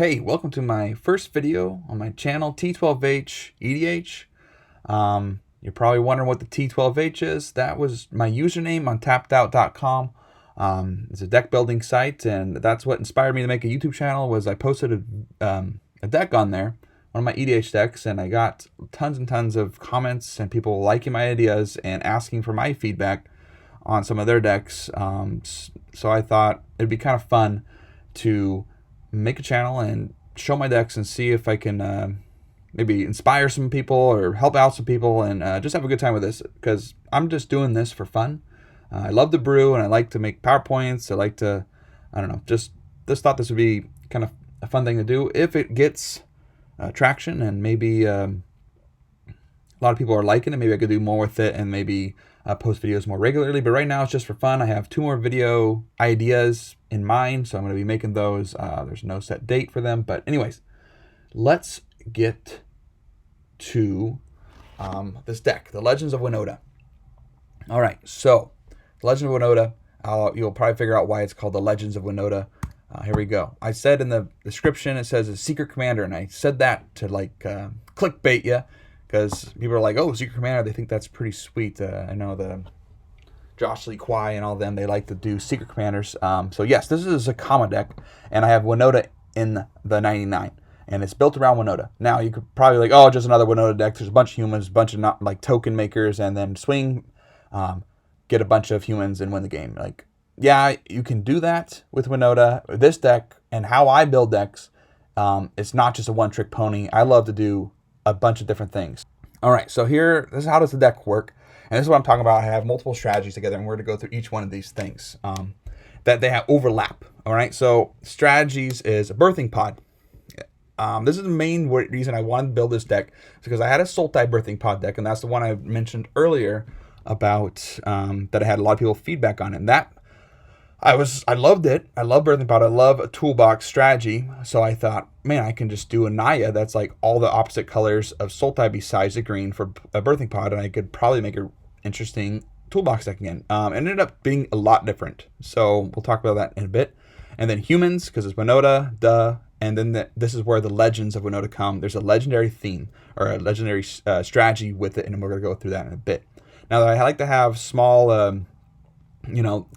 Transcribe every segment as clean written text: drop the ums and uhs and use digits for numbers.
Hey, welcome to my first video on my channel, T12H EDH. You're probably wondering what the T12H is. That was my username on tappedOut.com. It's a deck building site, and that's what inspired me to make a YouTube channel. Was I posted a deck on there, one of my EDH decks, and I got tons and tons of comments and people liking my ideas and asking for my feedback on some of their decks. So I thought it'd be kind of fun to make a channel and show my decks and see if I can maybe inspire some people or help out some people and just have a good time with this, because I'm just doing this for fun. I love to brew and I like to make PowerPoints. I like to, I don't know, just thought this would be kind of a fun thing to do if it gets traction, and maybe a lot of people are liking it. Maybe I could do more with it and maybe post videos more regularly. But right now it's just for fun. I have 2 more video ideas in mind, so I'm going to be making those. There's no set date for them. But anyways, let's get to this deck, the Legends of Winota. All right, so the Legends of Winota, you'll probably figure out why it's called the Legends of Winota. Here we go. I said in the description, it says a secret commander, and I said that to like clickbait you, because people are like, oh, secret commander, they think that's pretty sweet. I know the Josh Lee Kwai and all of them, they like to do secret commanders. So yes, this is a Zacama deck, and I have Winota in the 99, and it's built around Winota. Now you could probably like, oh, just another Winota deck. There's a bunch of humans, a bunch of not like token makers, and then swing, get a bunch of humans and win the game. Like, yeah, you can do that with Winota. This deck and how I build decks, it's not just a one-trick pony. I love to do a bunch of different things. All right, so this is how does the deck work, and this is what I'm talking about. I have multiple strategies together, and we're going to go through each one of these things that they have overlap. All right, so strategies is a birthing pod. This is the main reason I wanted to build this deck, is because I had a Sultai birthing pod deck, and that's the one I mentioned earlier about that I had a lot of people feedback on, and that I loved it. I love birthing pod. I love a toolbox strategy. So I thought, man, I can just do a Naya that's like all the opposite colors of Sultai besides the green for a birthing pod, and I could probably make an interesting toolbox deck again. It ended up being a lot different. So we'll talk about that in a bit. And then humans, because it's Winota, duh. And then this is where the Legends of Winota come. There's a legendary theme or a legendary strategy with it, and we're going to go through that in a bit. Now, I like to have small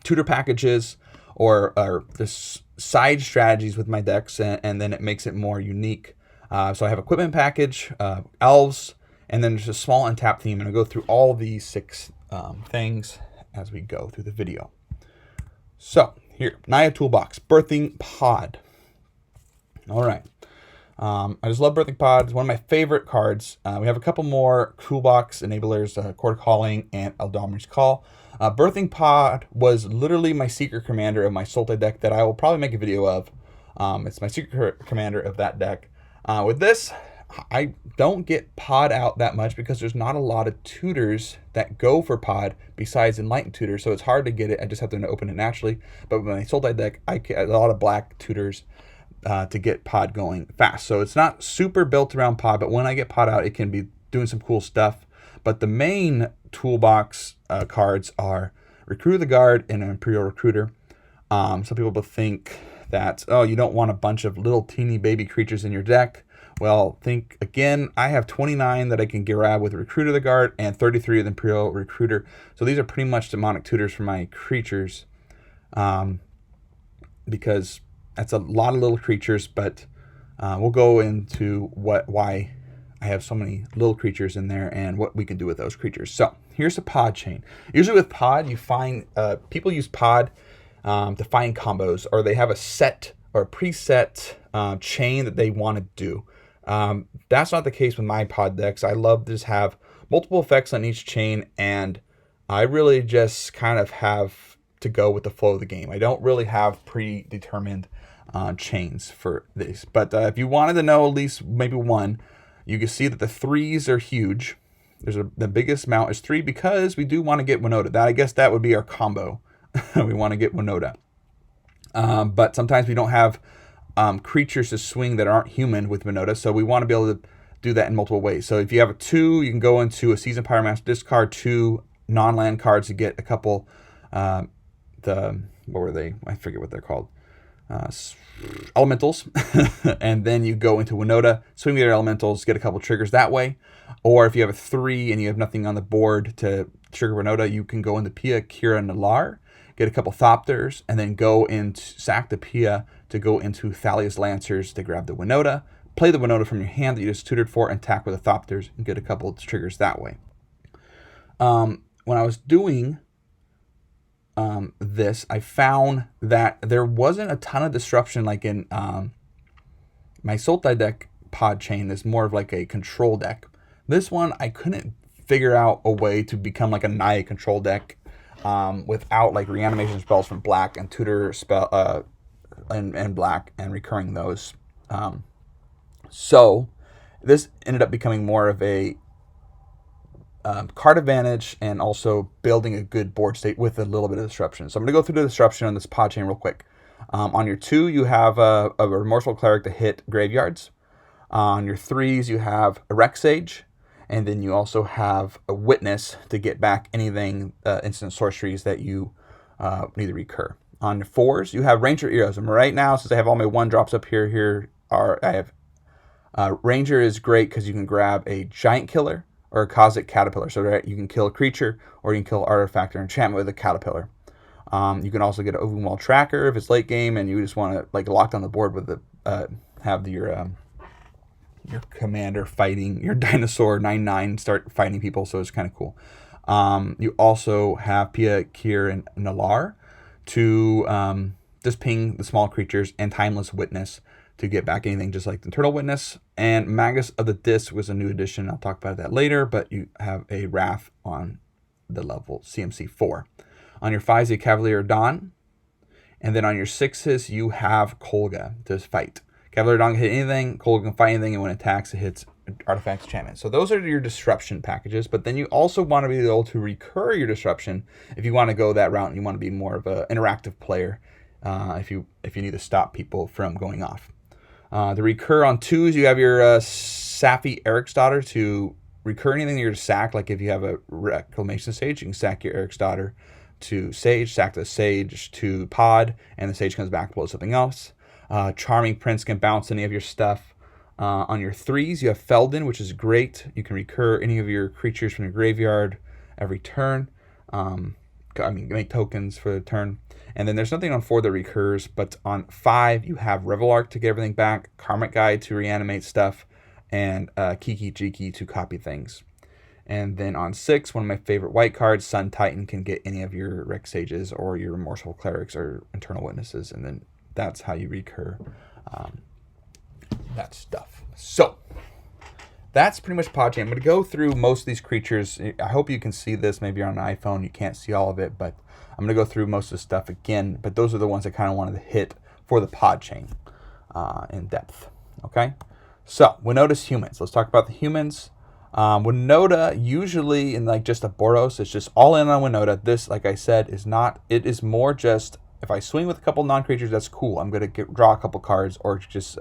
tutor packages or this side strategies with my decks, and then it makes it more unique. So I have equipment package, Elves, and then there's a small Untap Theme, and I'll go through all these 6 things as we go through the video. So here, Naya Toolbox, Birthing Pod. All right. I just love Birthing Pod. It's one of my favorite cards. We have a couple more Toolbox enablers, Court Calling and Eldorman's Call. Birthing Pod was literally my secret commander of my Sultai deck that I will probably make a video of. It's my secret commander of that deck. With this, I don't get Pod out that much because there's not a lot of tutors that go for Pod besides Enlightened Tutor, so it's hard to get it. I just have to open it naturally. But with my Sultai deck, I get a lot of black tutors to get Pod going fast. So it's not super built around Pod, but when I get Pod out, it can be doing some cool stuff. But the main toolbox cards are Recruit of the Guard and an Imperial Recruiter. Some people will think that, oh, you don't want a bunch of little teeny baby creatures in your deck. Well, think again, I have 29 that I can grab with Recruit of the Guard and 33 with Imperial Recruiter. So these are pretty much demonic tutors for my creatures, because that's a lot of little creatures, but we'll go into why I have so many little creatures in there and what we can do with those creatures. So here's the pod chain. Usually with pod, you find people use pod to find combos, or they have a set or a preset chain that they want to do. That's not the case with my pod decks. I love to just have multiple effects on each chain, and I really just kind of have to go with the flow of the game. I don't really have predetermined chains for this. But if you wanted to know at least maybe one, you can see that the 3s are huge. The biggest amount is 3 because we do want to get Winota. I guess that would be our combo. We want to get Winota. But sometimes we don't have creatures to swing that aren't human with Winota, so we want to be able to do that in multiple ways. So if you have a 2, you can go into a Seasoned Pyromancer, discard 2 non-land cards to get a couple, what were they? I forget what they're called. elementals, and then you go into Winota, swing with your elementals, get a couple triggers that way. Or if you have a 3 and you have nothing on the board to trigger Winota, you can go into Pia, Kira, Nalar, get a couple Thopters, and then go into sack the Pia to go into Thalia's Lancers to grab the Winota. Play the Winota from your hand that you just tutored for and attack with the Thopters and get a couple of triggers that way. When I was doing this, I found that there wasn't a ton of disruption like in my Sultai deck. Pod Chain is more of like a control deck. This one, I couldn't figure out a way to become like a Naya control deck without like reanimation spells from black and tutor spell and black and recurring those. So this ended up becoming more of a card advantage and also building a good board state with a little bit of disruption. So I'm going to go through the disruption on this pod chain real quick. On your 2, you have a Remorseful Cleric to hit graveyards. On your 3s, you have a Rex Sage. And then you also have a Witness to get back anything, instant sorceries that you need to recur. On your 4s, you have Ranger Heroes. And right now, since I have all my 1-drops up here I have Ranger is great because you can grab a Giant Killer or a Cosmic Caterpillar. So that you can kill a creature or you can kill artifact or enchantment with a Caterpillar. You can also get an Ovenwall Tracker if it's late game and you just want to like lock down the board with the have your commander fighting your dinosaur 9/9 start fighting people, so it's kind of cool. You also have Pia, Kier, and Nalar to just ping the small creatures and Timeless Witness to get back anything just like the Turtle Witness. And Magus of the Disc was a new addition. I'll talk about that later, but you have a Wrath on the level CMC 4. On your 5s, you have Cavalier Dawn. And then on your 6s, you have Kolga to fight. Cavalier Dawn can hit anything, Kolga can fight anything, and when it attacks, it hits artifacts, enchantment. So those are your disruption packages, but then you also want to be able to recur your disruption if you want to go that route and you want to be more of an interactive player if you need to stop people from going off. The recur on 2s, you have your Safi Eric's Daughter to recur anything you're to sack. Like if you have a Reclamation Sage, you can sack your Eric's Daughter to Sage, sack the Sage to Pod, and the Sage comes back, blows something else. Charming Prince can bounce any of your stuff. On your 3s, you have Felden, which is great. You can recur any of your creatures from your graveyard every turn. Make tokens for the turn. And then there's nothing on 4 that recurs, but on 5, you have Revelark to get everything back, Karmic Guide to reanimate stuff, and Kiki Jiki to copy things. And then on 6, one of my favorite white cards, Sun Titan, can get any of your Rex Sages or your Remorseful Clerics or Internal Witnesses, and then that's how you recur that stuff. So that's pretty much Pod Chain. I'm going to go through most of these creatures. I hope you can see this. Maybe you're on an iPhone, you can't see all of it, but I'm going to go through most of the stuff again. But those are the ones I kind of wanted to hit for the Pod Chain in depth. Okay? So, Winota's humans. Let's talk about the humans. Winota, usually in like just a Boros, it's just all in on Winota. This, like I said, is not. It is more just, if I swing with a couple non-creatures, that's cool. I'm going to draw a couple cards or just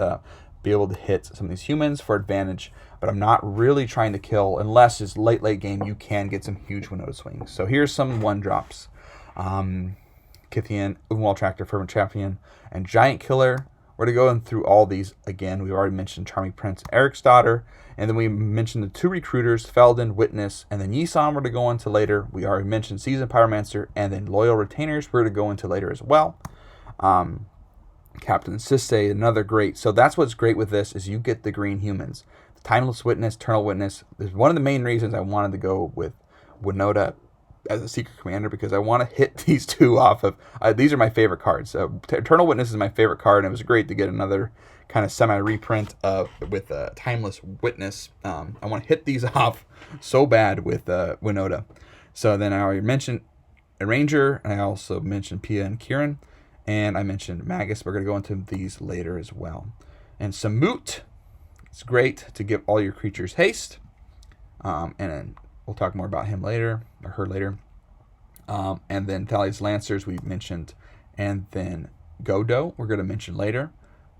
be able to hit some of these humans for advantage. But I'm not really trying to kill, unless it's late game, you can get some huge Winota swings. So here's some 1-drops. Kithian, Ovenwall Tractor, Fervent Champion, and Giant Killer. We're going to go through all these again. We've already mentioned Charming Prince, Eric's Daughter, and then we mentioned the 2 recruiters, Felden, Witness, and then Yisan we're going to go into later. We already mentioned Seasoned Pyromancer, and then Loyal Retainers we're going to go into later as well. Captain Sisse, another great. So that's what's great with this is you get the green humans. The Timeless Witness, Eternal Witness. Is one of the main reasons I wanted to go with Winota as a secret commander, because I want to hit these 2 off of these are my favorite cards. Eternal Witness is my favorite card, and it was great to get another kind of semi-reprint with Timeless Witness. I want to hit these off so bad with Winota. So then I already mentioned a Ranger, and I also mentioned Pia and Kieran, and I mentioned Magus. We're going to go into these later as well. And Samut, it's great to give all your creatures haste, and then we'll talk more about him later, or her later. And then Thalia's Lancers we mentioned. And then Godo we're going to mention later.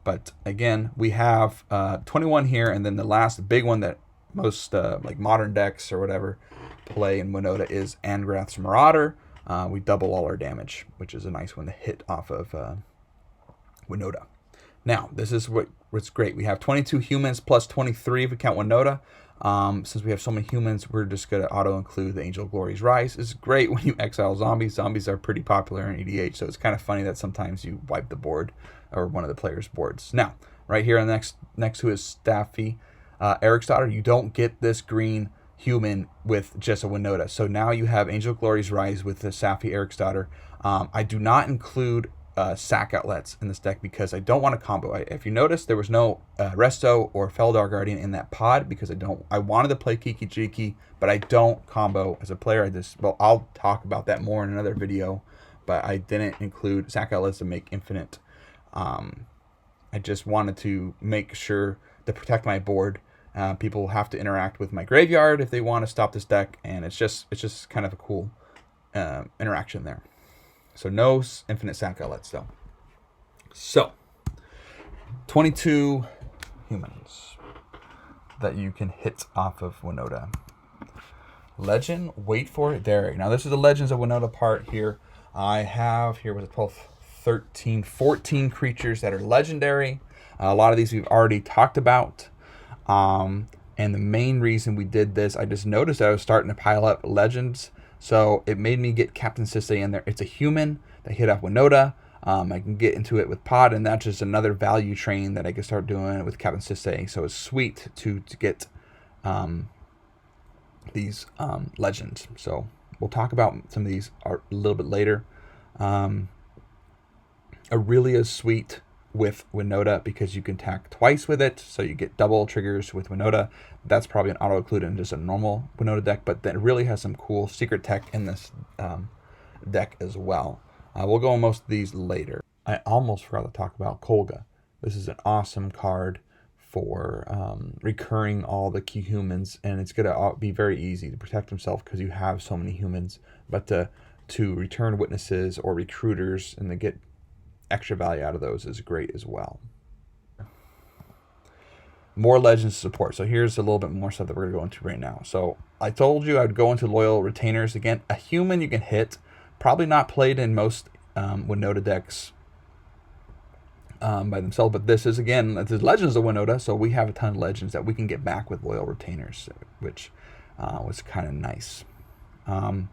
But again, we have 21 here. And then the last big one that most like modern decks or whatever play in Winota is Angrath's Marauder. We double all our damage, which is a nice one to hit off of Winota. Now, this is what's great. We have 22 humans plus 23 if we count Winota. Since we have so many humans, we're just going to auto-include the Angel of Glory's Rise. It's great when you exile zombies. Zombies are pretty popular in EDH, so it's kind of funny that sometimes you wipe the board or one of the players' boards. Now, right here on the next to his Staffy, Eric's daughter, you don't get this green human with just a Winota. So now you have Angel of Glory's Rise with the Safi Eric's daughter. I do not include sack outlets in this deck because I don't want to combo. If you notice, there was no Resto or Feldar Guardian in that pod because I wanted to play Kiki Jiki, but I don't combo as a player. I'll talk about that more in another video, but I didn't include sack outlets to make infinite. I just wanted to make sure to protect my board. People have to interact with my graveyard if they want to stop this deck, and it's just kind of a cool interaction there. So no infinite sack outlets though. So 22 humans that you can hit off of Winota. Legend, wait for it there. Now this is the Legends of Winota part here. I have here with 12, 13, 14 creatures that are legendary. A lot of these we've already talked about. And the main reason we did this, I just noticed I was starting to pile up legends. So it made me get Captain Sisay in there. It's a human that hit off Winota. I can get into it with Pod, and that's just another value train that I can start doing with Captain Sisay. So it's sweet to get these legends. So we'll talk about some of these a little bit later. Aurelia sweet with Winota because you can attack twice with it, so you get double triggers with Winota. That's probably an auto include in just a normal Winota deck, but then it really has some cool secret tech in this deck as well. We'll go on most of these later. I almost forgot to talk about Kolga. This is an awesome card for recurring all the key humans, and it's going to be very easy to protect himself because you have so many humans, but to return witnesses or recruiters and to get extra value out of those is great as well. More legends support. So here's a little bit more stuff that we're going to go into right now. So I told you I'd go into loyal retainers. Again, a human you can hit, probably not played in most Winota decks by themselves, but this is, again, this is Legends of Winota, so we have a ton of legends that we can get back with loyal retainers, which was kind of nice. And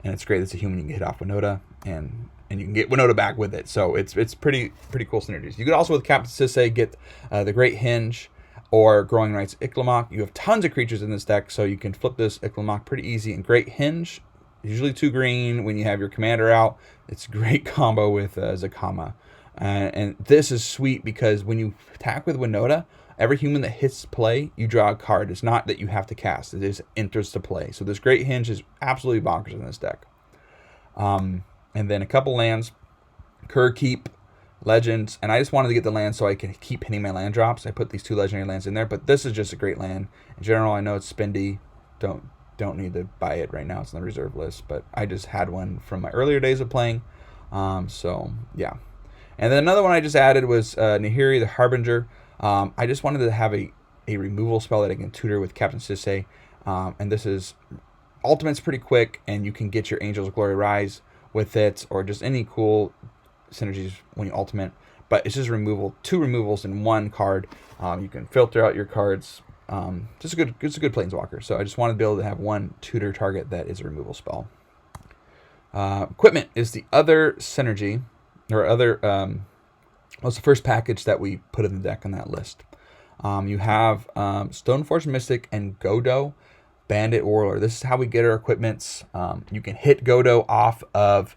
it's great. It's a human you can hit off Winota, and you can get Winota back with it. So it's pretty cool synergies. You could also, with Captain Sisay, get the Great Hinge or Growing Rights Iklamok. You have tons of creatures in this deck, so you can flip this Iklamok pretty easy. And Great Hinge, usually 2 green when you have your commander out. It's a great combo with Zacama. And this is sweet because when you attack with Winota, every human that hits play, you draw a card. It's not that you have to cast. It just enters to play. So this Great Hinge is absolutely bonkers in this deck. And then a couple lands, Kerr Keep, Legends, and I just wanted to get the land so I can keep hitting my land drops. I put these 2 legendary lands in there, but this is just a great land. In general, I know it's spendy. Don't need to buy it right now. It's on the reserve list, but I just had one from my earlier days of playing. So yeah. And then another one I just added was Nahiri the Harbinger. I just wanted to have a removal spell that I can tutor with Captain Sisay. And this is ultimate's pretty quick, and you can get your Angels of Glory Rise with it, or just any cool synergies when you ultimate. But it's just removal, 2 removals in 1 card. You can filter out your cards. It's a good planeswalker. So I just wanted to be able to have 1 tutor target that is a removal spell. Equipment is the other synergy, or other was the first package that we put in the deck on that list. You have Stoneforge Mystic and Godo Bandit Warlord. This is how we get our equipments. You can hit Godo off of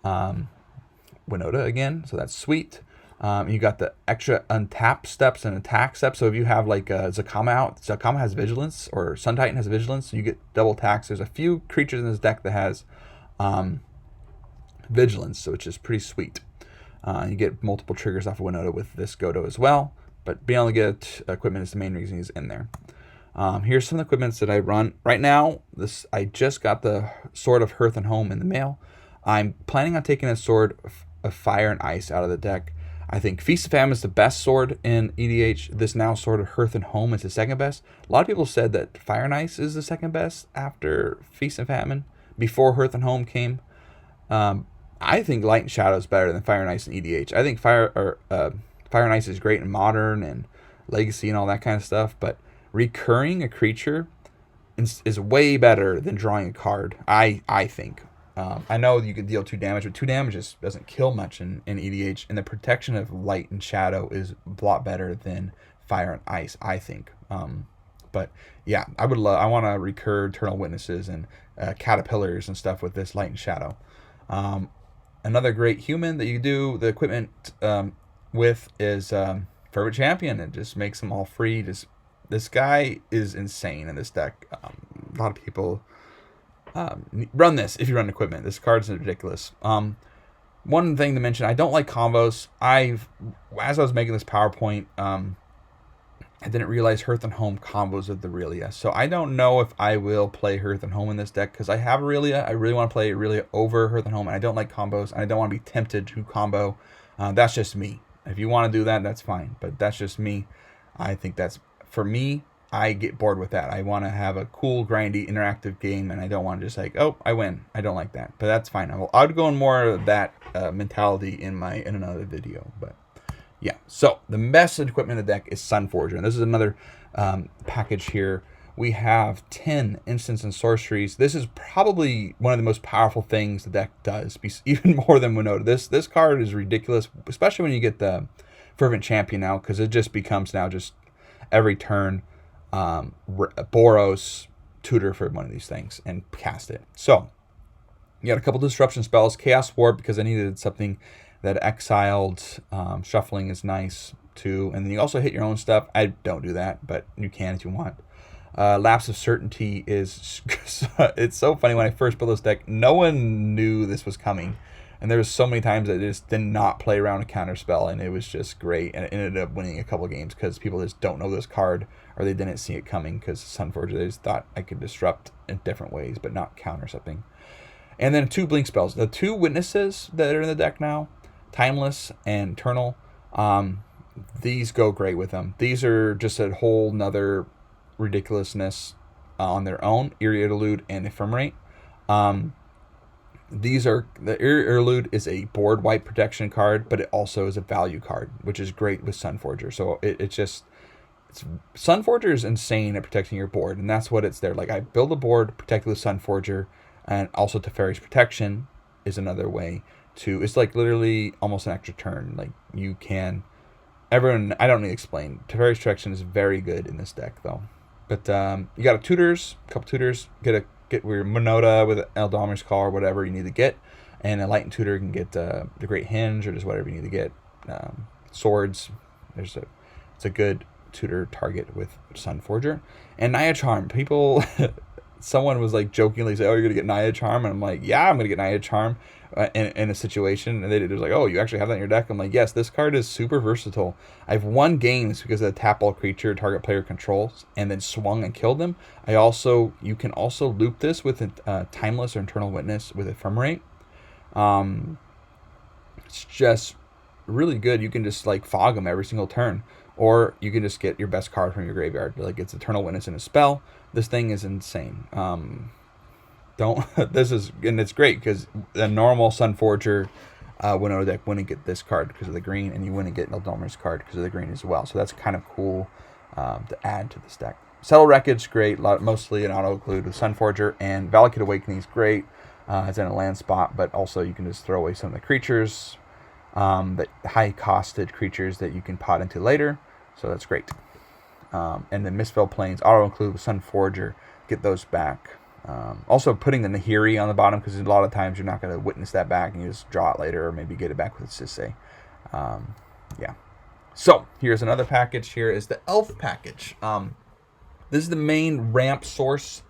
Winota again, so that's sweet. You got the extra untap steps and attack steps. So if you have like Zacama out, Zacama has Vigilance, or Sun Titan has Vigilance, so you get double attacks. There's a few creatures in this deck that has Vigilance, so which is pretty sweet. You get multiple triggers off of Winota with this Godo as well, but being able to get equipment is the main reason he's in there. Here's some of the equipments that I run right now. I just got the Sword of Hearth and Home in the mail. I'm planning on taking a Sword of Fire and Ice out of the deck. I think Feast of Famine is the best sword in EDH. This now Sword of Hearth and Home is the second best. A lot of people said that Fire and Ice is the second best after Feast and Famine, before Hearth and Home came. I think Light and Shadow is better than Fire and Ice and EDH. I think Fire and Ice is great in Modern and Legacy and all that kind of stuff, but recurring a creature is way better than drawing a card. I think. I know you can deal 2 damage, but 2 damage just doesn't kill much in EDH, and the protection of Light and Shadow is a lot better than Fire and Ice, I think. But yeah, I want to recur Eternal Witnesses and Caterpillars and stuff with this Light and Shadow. Another great human that you do the equipment with is Fervent Champion. It just makes them all free. This guy is insane in this deck. A lot of people run this if you run equipment. This card's ridiculous. One thing to mention, I don't like combos. As I was making this PowerPoint, I didn't realize Hearth and Home combos of the Aurelia. So I don't know if I will play Hearth and Home in this deck because I have Aurelia. I really want to play Aurelia over Hearth and Home, and I don't like combos, and I don't want to be tempted to combo. That's just me. If you want to do that, that's fine. But that's just me. I think that's, for me, I get bored with that. I want to have a cool, grindy, interactive game, and I don't want to just like, oh, I win. I don't like that. But that's fine. I'll go in more of that mentality in another video. But yeah, so the best equipment in the deck is Sunforger. And this is another package here. We have 10 instants and sorceries. This is probably one of the most powerful things the deck does, even more than Winota. This card is ridiculous, especially when you get the Fervent Champion now, because it just becomes now just every turn Boros, tutor for one of these things and cast it. So you got a couple disruption spells, Chaos Warp because I needed something that exiled. Shuffling is nice too, and then you also hit your own stuff. I don't do that, but you can if you want. Lapse of Certainty is it's so funny. When I first built this deck, no one knew this was coming, and there was so many times that I just did not play around a counter spell, and it was just great, and it ended up winning a couple games because people just don't know this card, or they didn't see it coming because Sunforger, they just thought I could disrupt in different ways but not counter something. And then 2 blink spells. The 2 witnesses that are in the deck now, Timeless and Eternal, these go great with them. These are just a whole nother ridiculousness on their own. Eerie Interlude and Ephemerate. These are, the Eerie Interlude is a board wipe protection card, but it also is a value card, which is great with Sunforger. So Sunforger is insane at protecting your board, and that's what it's there. Like, I build a board protected with Sunforger, and also Teferi's Protection is another way to, it's like literally almost an extra turn. Like, you can, everyone, I don't need to explain. Teferi's Protection is very good in this deck though. But you got a couple tutors, get your Winota with Eldomir's Call or whatever you need to get, and a Light and Tutor can get the Great Hinge or just whatever you need to get. Swords, it's a good tutor target with Sunforger. And Naya Charm, people, someone was like jokingly say, oh, you're gonna get Naya Charm, and I'm like, yeah, I'm gonna get Naya Charm in a situation, and they was like, oh, you actually have that in your deck? I'm like, yes, this card is super versatile. I've won games because of the tap all creature target player controls and then swung and killed them. You can also loop this with a Timeless or Eternal Witness with Ephemerate. It's just really good. You can just like fog them every single turn, or you can just get your best card from your graveyard. Like, it's Eternal Witness in a spell. This thing is insane. And it's great because the normal Sunforger Winota deck wouldn't get this card because of the green, and you wouldn't get Eldomir's card because of the green as well. So that's kind of cool to add to this deck. Settle Wreckage, great, mostly an auto-include with Sunforger, and Valakut Awakening is great. It's in a land spot, but also you can just throw away some of the creatures, the high-costed creatures that you can pot into later. So that's great. And then Mistfell Plains, auto-include with Sunforger, get those back. Also putting the Nahiri on the bottom, because a lot of times you're not going to witness that back, and you just draw it later, or maybe get it back with Sisay. Yeah. So here's another package. Here is the Elf package. This is the main ramp source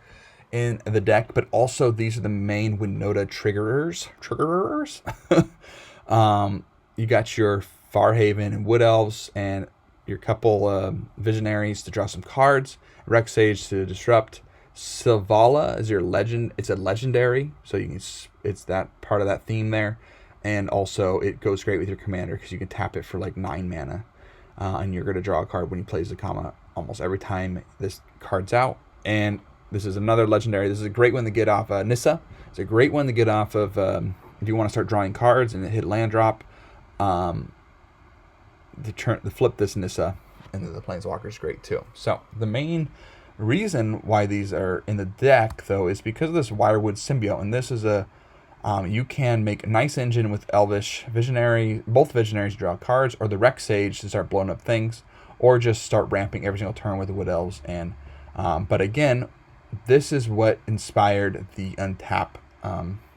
in the deck, but also these are the main Winota triggerers. You got your Farhaven and Wood Elves, and your couple Visionaries to draw some cards. Rex Sage to disrupt. Silvala is your legend. It's a legendary, so you can, it's that part of that theme there, and also it goes great with your commander because you can tap it for like 9 mana, and you're going to draw a card when he plays Zacama almost every time this card's out. And this is another legendary. This is a great one to get off Nissa. It's a great one to get off of you want to start drawing cards and hit land drop, to flip this Nissa into the Planeswalker is great too. So the main reason why these are in the deck, though, is because of this Wirewood Symbiote, and this is a you can make a nice engine with Elvish Visionary, both Visionaries to draw cards, or the Rex Sage to start blowing up things, or just start ramping every single turn with the Wood Elves. And but again, this is what inspired the Untap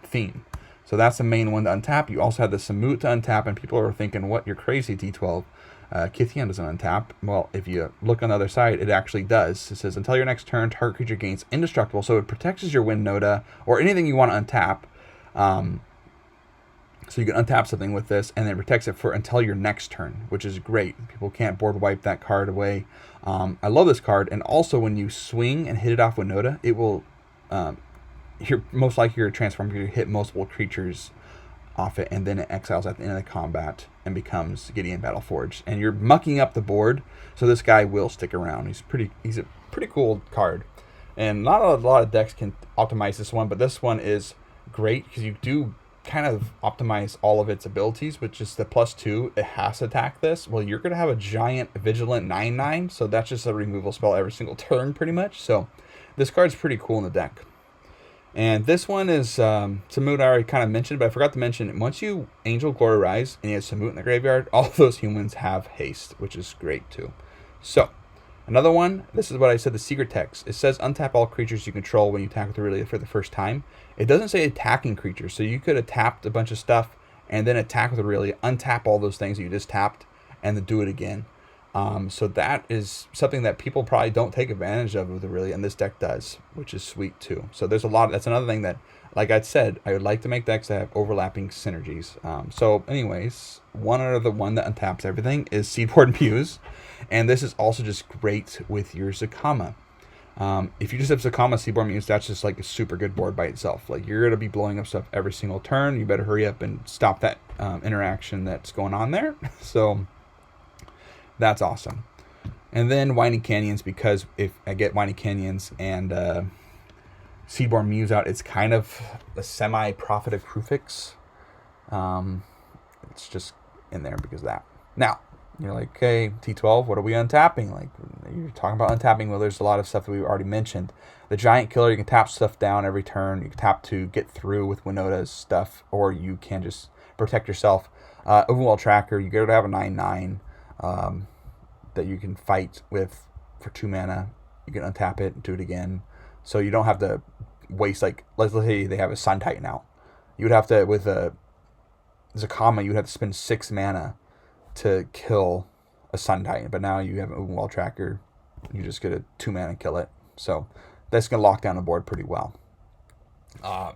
theme. So that's the main one to untap. You also have the Samut to untap, and people are thinking, what, you're crazy, T12. Kithian doesn't untap. Well, if you look on the other side, it actually does. It says, until your next turn, target creature gains indestructible. So it protects your Winota, or anything you want to untap. So you can untap something with this, and then it protects it for until your next turn, which is great. People can't board wipe that card away. I love this card, and also when you swing and hit it off Winota, it will, you're most likely your transform, you hit multiple creatures off it, and then it exiles at the end of the combat and becomes Gideon Battleforged, and you're mucking up the board, so this guy will stick around. He's a pretty cool card, and not a lot of decks can optimize this one, but this one is great because you do kind of optimize all of its abilities, which is the +2. It has to attack this. Well, you're going to have a giant Vigilant 9/9, so that's just a removal spell every single turn pretty much. So this card's pretty cool in the deck. And this one is Samut, I already kind of mentioned, but I forgot to mention, once you Angel Glory Rise and you have Samut in the graveyard, all of those humans have haste, which is great too. So another one, this is what I said, the secret text. It says untap all creatures you control when you attack with Aurelia for the first time. It doesn't say attacking creatures, so you could have tapped a bunch of stuff and then attack with Aurelia, untap all those things that you just tapped, and then do it again. So that is something that people probably don't take advantage of with Aurelia, and this deck does, which is sweet too. So there's a lot. That's another thing that, like I said, I would like to make decks that have overlapping synergies. So anyways, one that untaps everything is Seedboard Muse, and this is also just great with your Zacama. If you just have Zacama, Seedboard Muse, that's just like a super good board by itself. Like, you're going to be blowing up stuff every single turn. You better hurry up and stop that interaction that's going on there. So that's awesome. And then Winding Canyons, because if I get Winding Canyons and Seedboard Muse out, it's kind of a semi-Prophet of Krufix. It's just in there because of that. Now, you're like, okay, T12, what are we untapping? Like, you're talking about untapping. Well, there's a lot of stuff that we've already mentioned. The Giant Killer, you can tap stuff down every turn. You can tap to get through with Winota's stuff, or you can just protect yourself. Overwhelm Tracker, you go to have a 9/9 that you can fight with for 2 mana. You can untap it and do it again. So you don't have to waste, like, let's say they have a Sun Titan out. You would have to, with a Zacama, you would have to spend 6 mana to kill a Sun Titan, but now you have an Overwhelm Tracker, you just get a 2 mana kill it. So that's going to lock down the board pretty well.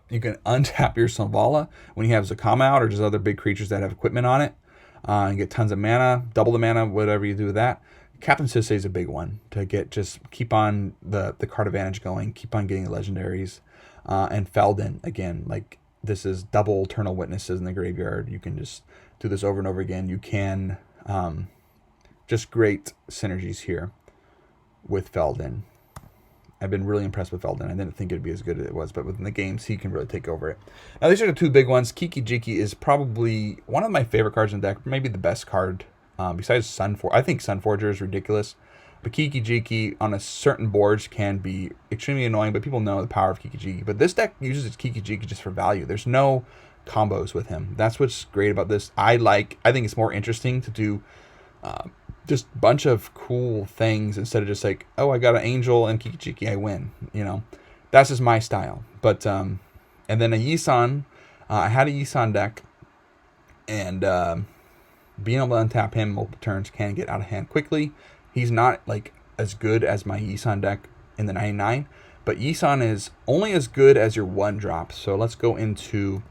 You can untap your Selvala when you have Zacama out, or just other big creatures that have equipment on it, and get tons of mana, double the mana, whatever you do with that. Captain Sisay is a big one to get, just keep on the card advantage going, keep on getting the legendaries. And Feldon, again, like, this is double Eternal Witnesses in the graveyard. You can just do this over and over again. You can, just great synergies here with Feldon. I've been really impressed with Feldon. I didn't think it'd be as good as it was, but within the games, he can really take over it. Now, these are the two big ones. Kiki Jiki is probably one of my favorite cards in the deck, maybe the best card, besides Sunforger. I think Sunforger is ridiculous, but Kiki Jiki on a certain boards can be extremely annoying, but people know the power of Kiki Jiki. But this deck uses Kiki Jiki just for value. There's no combos with him. That's what's great about this. I think it's more interesting to do just a bunch of cool things instead of just like, oh, I got an Angel and Kiki Jiki, I win. You know, that's just my style. But and then a Yisan, I had a Yisan deck, and being able to untap him multiple turns can get out of hand quickly. He's not like as good as my Yisan deck in the 99, but Yisan is only as good as your 1-drop. So let's go into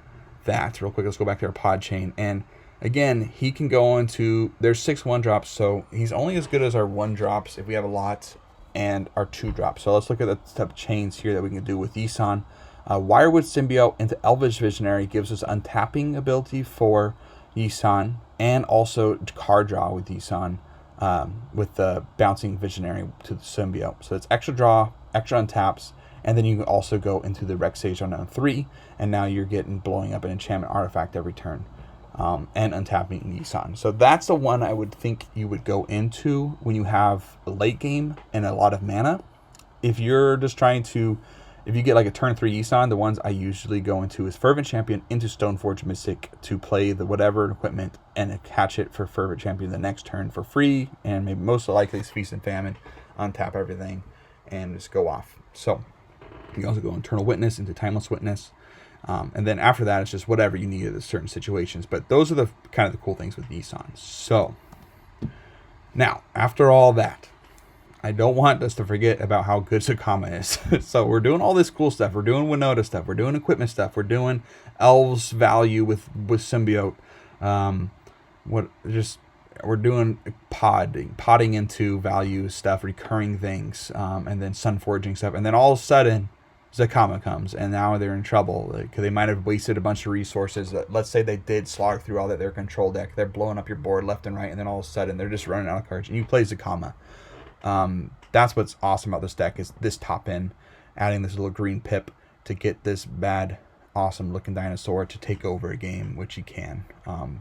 that real quick. Let's go back to our pod chain, and again, he can go into, there's 6 1-drops, so he's only as good as our 1-drops if we have a lot, and our 2-drops. So let's look at the type of chains here that we can do with Yisan. Wirewood Symbiote into Elvish Visionary gives us untapping ability for Yisan, and also card draw with Yisan, with the bouncing Visionary to the Symbiote. So it's extra draw, extra untaps, And then you can also go into the Rex Sage on 3, and now you're getting blowing up an enchantment artifact every turn, and untapping Yisan. So that's the one I would think you would go into when you have a late game and a lot of mana. If you're just trying to, if you get like a turn 3 Yisan, the ones I usually go into is Fervent Champion into Stoneforge Mystic to play the whatever equipment and catch it for Fervent Champion the next turn for free, and maybe most likely it's Feast and Famine, untap everything, and just go off. So you can also go Eternal Witness into Timeless Witness. And then after that, it's just whatever you need in certain situations. But those are the kind of the cool things with Yisan. So now, after all that, I don't want us to forget about how good Zacama is. So we're doing all this cool stuff. We're doing Winota stuff. We're doing equipment stuff. We're doing Elves value with Symbiote. We're doing potting into value stuff, recurring things, and then sun forging stuff. And then all of a sudden, Zacama comes, and now they're in trouble because they might have wasted a bunch of resources. Let's say they did slog through all that their control deck. They're blowing up your board left and right, and then all of a sudden they're just running out of cards, and you play Zacama. That's what's awesome about this deck is this top end, adding this little green pip to get this bad, awesome looking dinosaur to take over a game, which he can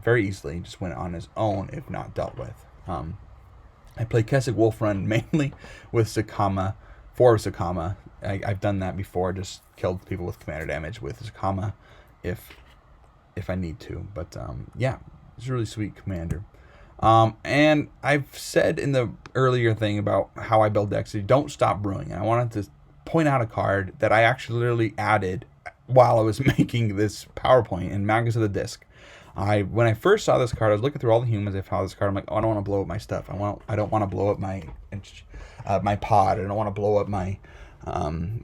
very easily. Just win on his own if not dealt with. I play Kessig Wolf Run mainly with Zacama, for Zacama. I've done that before, just killed people with commander damage with Zacama if I need to. But yeah, it's a really sweet commander. And I've said in the earlier thing about how I build decks, don't stop brewing. And I wanted to point out a card that I actually literally added while I was making this PowerPoint in Magus of the Disc. When I first saw this card, I was looking through all the humans. I found this card. I'm like, oh, I don't want to blow up my stuff. I don't want to blow up my pod. I don't want to blow up my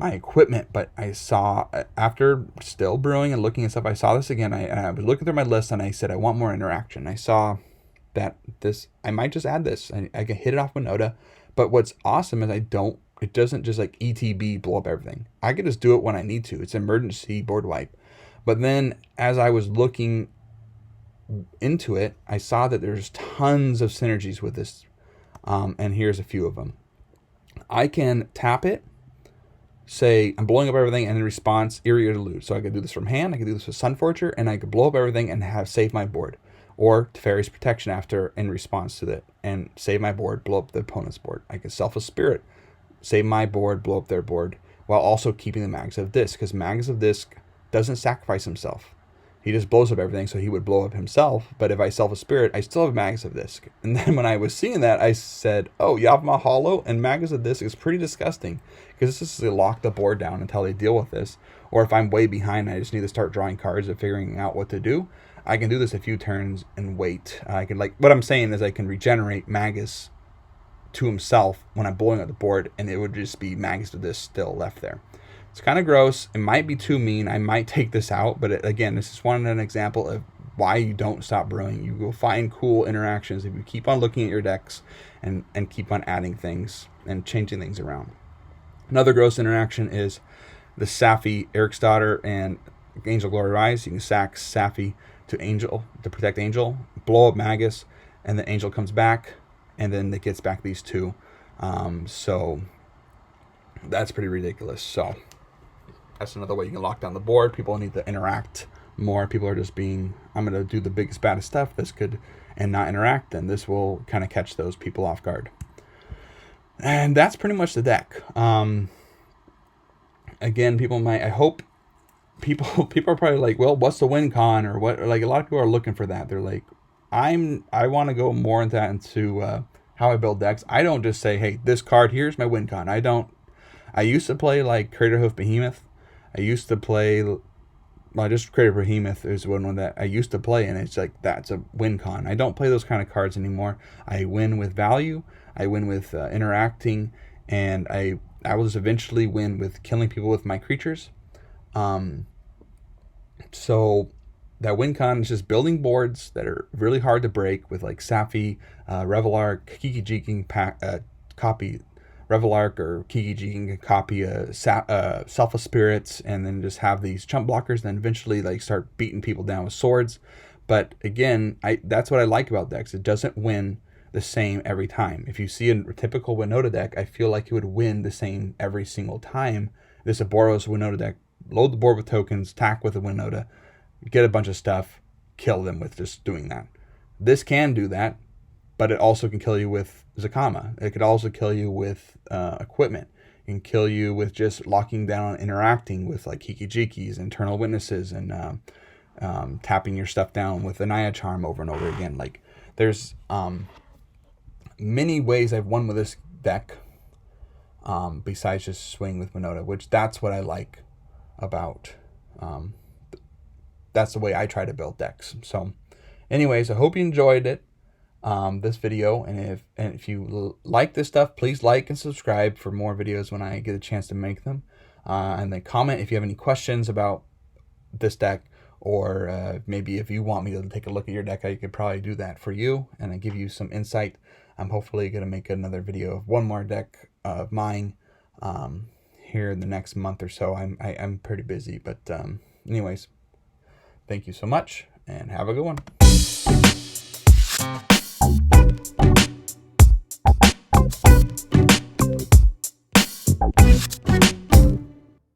equipment. But I saw, after still brewing and looking at stuff, I saw this again. I was looking through my list and I said I want more interaction. I saw that I might just add this. I can hit it off Winota. But what's awesome is it doesn't just like ETB blow up everything. I can just do it when I need to. It's emergency board wipe. But then as I was looking into it, I saw that there's tons of synergies with this. And here's a few of them. I can tap it, say I'm blowing up everything, and in response, Eerie Interlude. So I could do this from hand, I could do this with Sunforger, and I could blow up everything and save my board. Or Teferi's Protection after in response to that, and save my board, blow up the opponent's board. I could Selfless Spirit, save my board, blow up their board, while also keeping the Magus of Disc, because Magus of Disc doesn't sacrifice himself. He just blows up everything, so he would blow up himself. But if I Selfless Spirit, I still have Magus of Disc. And then when I was seeing that, I said, oh, Yavima Hollow and Magus of Disc is pretty disgusting, because this is to lock the board down until they deal with this. Or if I'm way behind, I just need to start drawing cards and figuring out what to do. I can do this a few turns and wait. I can, what I'm saying is I can regenerate Magus to himself when I'm blowing up the board, and it would just be Magus of Disc still left there. It's kind of gross. It might be too mean. I might take this out, but again, this is an example of why you don't stop brewing. You will find cool interactions if you keep on looking at your decks and keep on adding things and changing things around. Another gross interaction is the Safi, Eric's daughter, and Angel Glory Rise. You can sack Safi to Angel to protect Angel, blow up Magus, and then Angel comes back, and then it gets back these two. So that's pretty ridiculous. So that's another way you can lock down the board. People need to interact more. People are just I'm going to do the biggest, baddest stuff. This could, and not interact, and this will kind of catch those people off guard. And that's pretty much the deck. Again, I hope people are probably like, well, what's the win con, or what? Like, a lot of people are looking for that. They're like, I want to go more into that, into how I build decks. I don't just say, hey, this card, here's my win con. I used to play like Craterhoof Behemoth. I used to play, just Crater Behemoth is one that I used to play, and it's like, that's a win con. I don't play those kind of cards anymore. I win with value. I win with interacting, and I will just eventually win with killing people with my creatures. So that win con is just building boards that are really hard to break with like Safi, Revelark, Kiki Jiking copy Revelark, or Kiki Jiking copy Selfless Spirits, and then just have these chump blockers, and then eventually like start beating people down with swords. But again, that's what I like about decks. It doesn't win the same every time. If you see a typical Winota deck, I feel like it would win the same every single time this a Boros Winota deck. Load the board with tokens, attack with a Winota, get a bunch of stuff, kill them with just doing that. This can do that, but it also can kill you with Zacama. It could also kill you with equipment. It can kill you with just locking down and interacting with like Hiki-Jikis, Internal Witnesses, and tapping your stuff down with the Naya charm over and over again. Like, there's many ways I've won with this deck besides just swing with Winota, which that's what I like about that's the way I try to build decks. So anyways, I hope you enjoyed it, this video, and if you like this stuff, please like and subscribe for more videos when I get a chance to make them, and then comment if you have any questions about this deck, or maybe if you want me to take a look at your deck, I could probably do that for you and I give you some insight. I'm hopefully going to make another video of one more deck of mine here in the next month or so. I'm pretty busy, but anyways, thank you so much and have a good one.